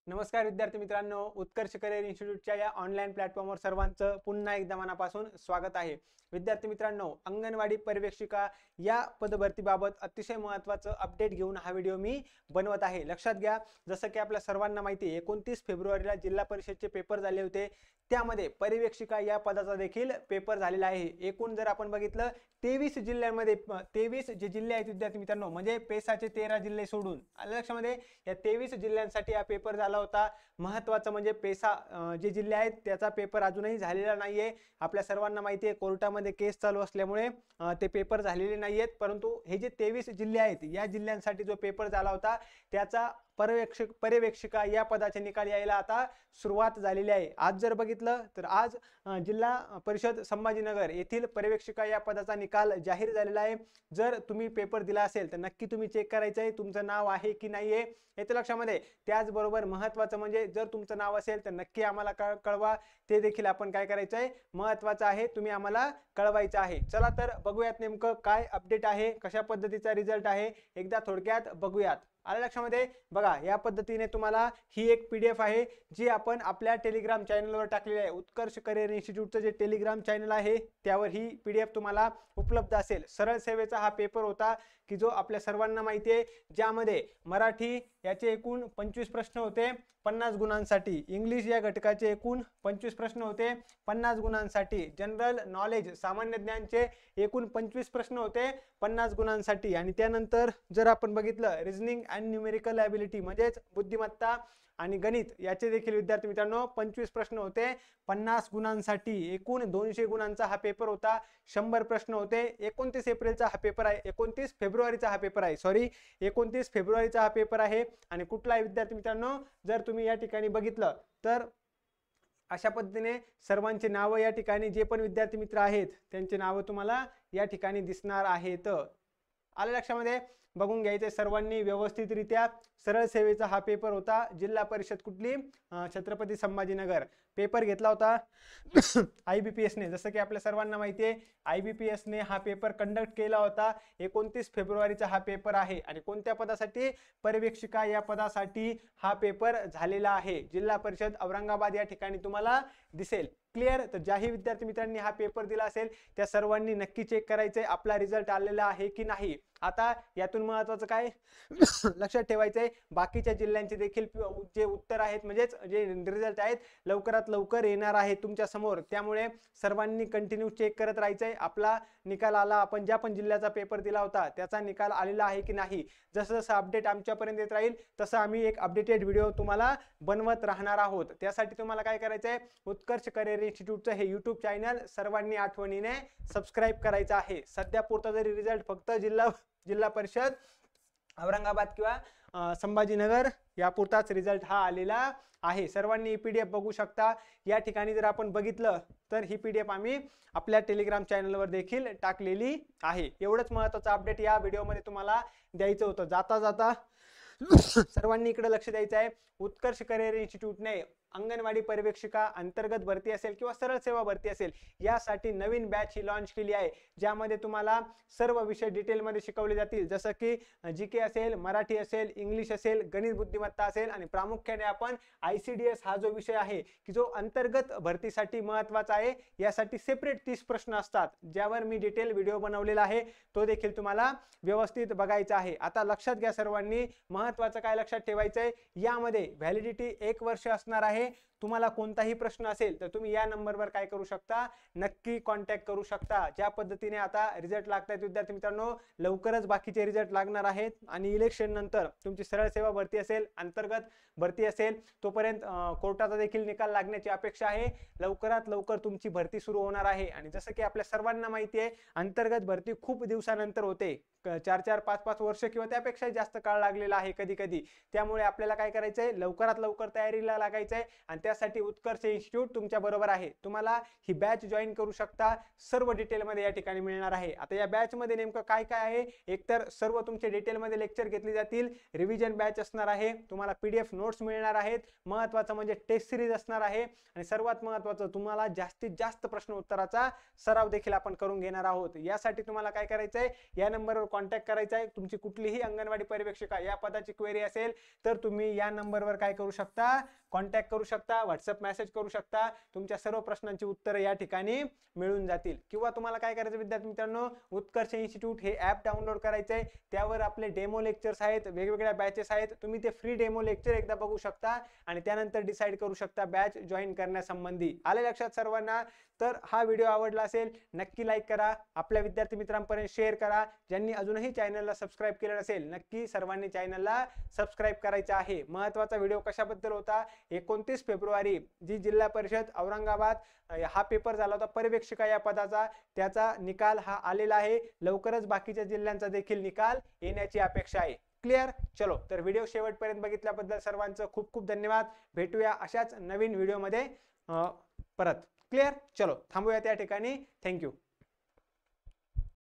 नमस्कार विद्यार्थी मित्रांनो, उत्कर्ष करिअर इन्स्टिट्यूटच्या या ऑनलाईन प्लॅटफॉर्मवर सर्वांचं पुन्हा एकदा मनापासून स्वागत आहे। विद्यार्थी मित्रांनो, अंगणवाडी पर्यवेक्षिका या पदभरतीबाबत अतिशय महत्त्वाचं अपडेट घेऊन हा व्हिडिओ मी बनवत आहे। लक्षात घ्या, जसं की आपल्या सर्वांना माहिती आहे 29 फेब्रुवारीला जिल्हा परिषदचे पेपर झाले होते, त्यामध्ये पर्यवेक्षिका या पदाचा देखील पेपर झालेला आहे। एकूण जर आपण बघितलं 23 जिल्ह्यांमध्ये 23 जे जिल्हे आहेत विद्यार्थी मित्रांनो, म्हणजे पेसाचे 13 जिल्हे सोडून आलं लक्षामध्ये या 23 जिल्ह्यांसाठी हा पेपर झाला होता। महत्त्वाचं म्हणजे पेसा जे जिल्हे आहेत त्याचा पेपर अजूनही झालेला नाहीये। आपल्या सर्वांना माहिती आहे कोर्टामध्ये केस चालू असल्यामुळे ते पेपर झालेले नाहीयेत, परंतु हे जे 23 जिल्हे आहेत या जिल्ह्यांसाठी जो पेपर झाला होता त्याचा पर्यवेक्षिका या पदाचे निकाल यायला आता सुरुवात झालेली आहे। आज जर बघितलं तर आज जिल्हा परिषद संभाजीनगर येथील पर्यवेक्षिका या पदाचा निकाल जाहीर झालेला आहे। जर तुम्ही पेपर दिला असेल तर नक्की तुम्ही चेक करायचं आहे तुमचं नाव आहे की नाही आहे येते लक्षामध्ये। त्याचबरोबर महत्त्वाचं म्हणजे जर तुमचं नाव असेल तर नक्की आम्हाला कळवा, ते देखील आपण काय करायचं आहे महत्त्वाचं आहे, तुम्ही आम्हाला कळवायचं आहे। चला तर बघूयात नेमकं काय अपडेट आहे, कशा पद्धतीचा रिझल्ट आहे एकदा थोडक्यात बघूयात। आलं लक्षामध्ये बघा, या पद्धतीने तुम्हाला ही एक पीडीएफ आहे जी आपण आपल्या टेलिग्राम चॅनलवर टाकलेली आहे। उत्कर्ष करिअर इन्स्टिट्यूटचं जे टेलिग्राम चॅनल आहे त्यावर ही पीडीएफ तुम्हाला उपलब्ध असेल। सरळ सेवेचा हा पेपर होता की जो आपल्या सर्वांना माहिती आहे, ज्यामध्ये मराठी याचे एकूण 25 प्रश्न होते 50 गुणांसाठी, इंग्लिश या घटकाचे एकूण 25 प्रश्न होते 50 गुणांसाठी, जनरल नॉलेज सामान्य ज्ञानचे एकूण 25 प्रश्न होते 50 गुणांसाठी, आणि त्यानंतर जर आपण बघितलं रिझनिंग अँड न्यूमेरिकल ॲबिलिटी म्हणजेच बुद्धिमत्ता आणि गणित याचे देखील विद्यार्थी मित्रांनो 25 प्रश्न होते 50 गुणांसाठी। एकूण 200 गुणांचा हा पेपर होता, 100 प्रश्न होते। 29 एप्रिलचा हा पेपर आहे, 29 फेब्रुवारीचा हा पेपर आहे, सॉरी 29 फेब्रुवारीचा हा पेपर आहे। आणि कुठला आहे विद्यार्थी मित्रांनो, जर तुम्ही या ठिकाणी बघितलं तर अशा पद्धतीने सर्वांची नावं या ठिकाणी जे पण विद्यार्थी मित्र आहेत त्यांची नावं तुम्हाला या ठिकाणी दिसणार आहेत। आलं लक्षामध्ये, बघून घ्यायचे सर्वांनी व्यवस्थितरित्या। सरळ सेवेचा हा पेपर होता, जिल्हा परिषद कुठली छत्रपती संभाजीनगर। पेपर घेतला होता IBPS ने, जसं की आपल्या सर्वांना माहिती आहे IBPS ने हा पेपर कंडक्ट केला होता। 29 फेब्रुवारीचा हा पेपर आहे आणि कोणत्या पदासाठी, पर्यवेक्षिका या पदासाठी हा पेपर झालेला आहे। जिल्हा परिषद औरंगाबाद या ठिकाणी तुम्हाला दिसेल। क्लिअर? तर ज्याही विद्यार्थी मित्रांनी हा पेपर दिला असेल त्या सर्वांनी नक्की चेक करायचंय आपला रिझल्ट आलेला आहे की नाही। आता यातून महत्त्वाचं काय लक्षात ठेवायचंय, बाकीच्या जिल्ह्यांचे देखील जे उत्तर आहेत म्हणजेच जे रिझल्ट आहेत लवकरात लवकर येणार आहे तुमच्या समोर, त्यामुळे सर्वांनी कंटिन्यू चेक करत राहायचंय आपला निकाल आला, आपण ज्या पण जिल्ह्याचा पेपर दिला होता त्याचा निकाल आलेला आहे की नाही। जसं जसं अपडेट आमच्यापर्यंत येत राहील तसं आम्ही एक अपडेटेड व्हिडिओ तुम्हाला बनवत राहणार आहोत। त्यासाठी तुम्हाला काय करायचंय, उत्कर्ष करिअर इन्स्टिट्यूटचं हे यूट्यूब चॅनल सर्वांनी आठवणीने सबस्क्राईब करायचं आहे। सध्या पुरता जरी रिझल्ट फक्त जिल्हा परिषद औरंगाबाद किंवा संभाजीनगर यापुरताच रिझल्ट हा आलेला आहे। सर्वांनी ही पीडीएफ बघू शकता। या ठिकाणी जर आपण बघितलं तर ही पीडीएफ आम्ही आपल्या टेलिग्राम चॅनलवर देखील टाकलेली आहे। एवढंच महत्त्वाचं अपडेट या व्हिडिओमध्ये तुम्हाला द्यायचं होतं। जाता जाता सर्वांनी इकडे लक्ष द्यायचं आहे, उत्कर्ष करिअर इन्स्टिट्यूटने अंगणवाडी पर्यवेक्षिका अंतर्गत भरती असेल किंवा सरळ सेवा भरती असेल यासाठी नवीन बॅच ही लॉन्च केली आहे, ज्यामध्ये तुम्हाला सर्व विषय डिटेलमध्ये शिकवले जातील। जसं की जीके असेल, मराठी असेल, इंग्लिश असेल, गणित बुद्धिमत्ता असेल, आणि प्रामुख्याने आपण ICDS हा जो विषय आहे की जो अंतर्गत भरतीसाठी महत्त्वाचा आहे, यासाठी सेपरेट 30 प्रश्न असतात, ज्यावर मी डिटेल व्हिडिओ बनवलेला आहे, तो देखील तुम्हाला व्यवस्थित बघायचा आहे। आता लक्षात घ्या सर्वांनी, महत्त्वाचं काय लक्षात ठेवायचंय, यामध्ये व्हॅलिडिटी 1 वर्ष असणार आहे। तुम्हाला कोणताही प्रश्न असेल तर तुम्ही या नंबरवर काय करू शकता, नक्की कॉन्टॅक्ट करू शकता। ज्या पद्धतीने आता रिझल्ट लागतात विद्यार्थी मित्रांनो, लवकरच बाकीचे रिझल्ट लागणार आहेत, आणि इलेक्शन नंतर तुमची सरळ सेवा भरती असेल, अंतर्गत भरती असेल, तोपर्यंत कोर्टाचा देखील निकाल लागण्याची अपेक्षा आहे। लवकरात लवकर तुमची भरती सुरू होणार आहे। आणि जसं की आपल्या सर्वांना माहिती आहे अंतर्गत भरती खूप दिवसानंतर होते, 4-4, 5-5 वर्ष किंवा त्यापेक्षा जास्त काळ लागलेला आहे कधी कधी। त्यामुळे आपल्याला काय करायचंय, लवकरात लवकर तयारीला लागायचंय। आणि त्यासाठी उत्कर्ष इन्स्टिट्यूट तुमच्या बरोबर आहे. तुम्हाला ही बॅच जॉईन करू शकता. सर्व डिटेल मध्ये या ठिकाणी मिळणार आहे. आता या बॅच मध्ये नेमकं काय काय आहे, एकतर सर्व तुमचे डिटेल मध्ये लेक्चर घेतले जातील, रिव्हिजन बॅच असणार आहे, तुम्हाला पीडीएफ नोट्स मिळणार आहेत, महत्त्वाचं म्हणजे टेस्ट सिरीज असणार आहे आणि सर्वात महत्त्वाचं तुम्हाला जास्तीत जास्त प्रश्न उत्तराचा सराव देखील आपण करून घेणार आहोत. यासाठी तुम्हाला काय करायचं आहे, या नंबरवर कॉन्टॅक्ट करायचा आहे. तुमची कुठलीही अंगणवाडी पर्यवेक्षिका या पदाची क्वेरी असेल तर तुम्ही या नंबरवर काय करू शकता, कॉन्टॅक्ट करू शकता, व्हॉट्सअप मेसेज करू शकता. तुमच्या सर्व प्रश्नांची उत्तरं या ठिकाणी मिळून जातील. किंवा तुम्हाला काय करायचं विद्यार्थी मित्रांनो, उत्कर्ष इन्स्टिट्यूट हे ॲप डाउनलोड करायचं आहे. त्यावर आपले डेमो लेक्चर्स आहेत, वेगवेगळ्या बॅचेस आहेत. तुम्ही ते फ्री डेमो लेक्चर एकदा बघू शकता आणि त्यानंतर डिसाईड करू शकता बॅच जॉईन करण्यासंबंधी. आले लक्षात सर्वांना? तर हा व्हिडिओ आवडला असेल नक्की लाईक करा, आपल्या विद्यार्थी मित्रांपर्यंत शेअर करा. ज्यांनी अजूनही चॅनलला सबस्क्राईब केलं नसेल नक्की सर्वांनी चॅनलला सबस्क्राईब करायचं आहे. महत्त्वाचा व्हिडिओ कशाबद्दल होता, 29 फेब्रुवारी जी जिल्हा परिषद औरंगाबाद हा पेपर झाला होता पर्यवेक्षिका या पदाचा, त्याचा निकाल हा आलेला आहे. लवकरच बाकीच्या जिल्ह्यांचा देखील निकाल येण्याची अपेक्षा आहे. क्लिअर? चलो, तर व्हिडिओ शेवटपर्यंत बघितल्याबद्दल सर्वांचं खूप खूप धन्यवाद. भेटूया अशाच नवीन व्हिडिओमध्ये परत. क्लिअर? चलो थांबूया त्या ठिकाणी. थँक्यू.